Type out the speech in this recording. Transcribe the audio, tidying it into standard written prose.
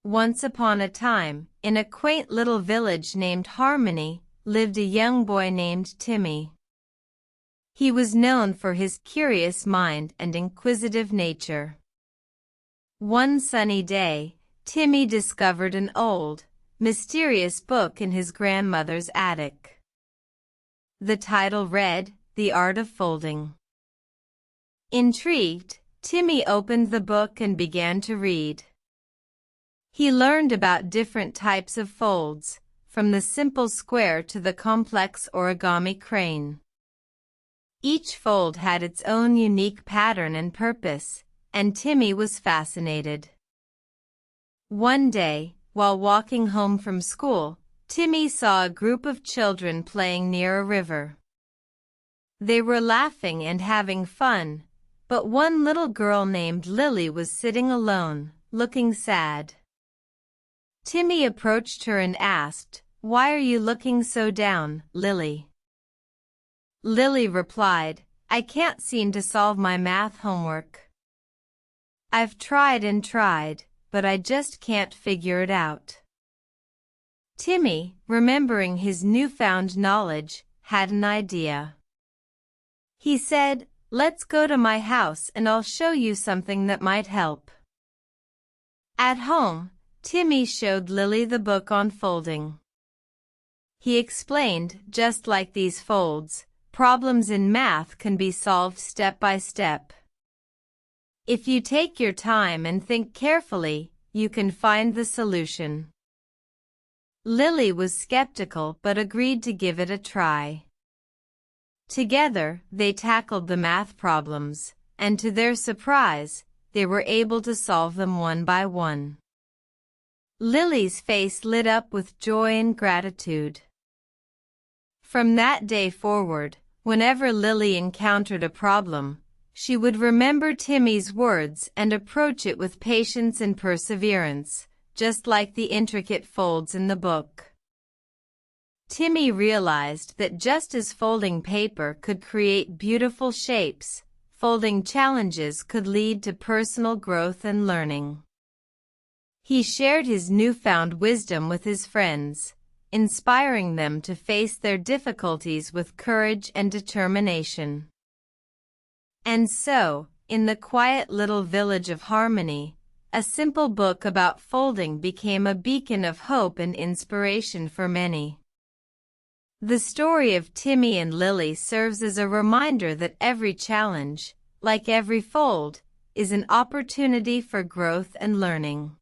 Once upon a time, in a quaint little village named Harmony, lived a young boy named Timmy. He was known for his curious mind and inquisitive nature. One sunny day, Timmy discovered an old, mysterious book in his grandmother's attic. The title read, "The Art of Folding." Intrigued, Timmy opened the book and began to read. He learned about different types of folds, from the simple square to the complex origami crane. Each fold had its own unique pattern and purpose, and Timmy was fascinated. One day, while walking home from school, Timmy saw a group of children playing near a river. They were laughing and having fun, but one little girl named Lily was sitting alone, looking sad. Timmy approached her and asked, "Why are you looking so down, Lily?" Lily replied, "I can't seem to solve my math homework. I've tried and tried, but I just can't figure it out." Timmy, remembering his newfound knowledge, had an idea. He said, "Let's go to my house and I'll show you something that might help." At home, Timmy showed Lily the book on folding. He explained, just like these folds, problems in math can be solved step by step. If you take your time and think carefully, you can find the solution. Lily was skeptical but agreed to give it a try. Together, they tackled the math problems, and to their surprise, they were able to solve them one by one. Lily's face lit up with joy and gratitude. From that day forward, whenever Lily encountered a problem, she would remember Timmy's words and approach it with patience and perseverance, just like the intricate folds in the book. Timmy realized that just as folding paper could create beautiful shapes, folding challenges could lead to personal growth and learning. He shared his newfound wisdom with his friends, inspiring them to face their difficulties with courage and determination. And so, in the quiet little village of Harmony, a simple book about folding became a beacon of hope and inspiration for many. The story of Timmy and Lily serves as a reminder that every challenge, like every fold, is an opportunity for growth and learning.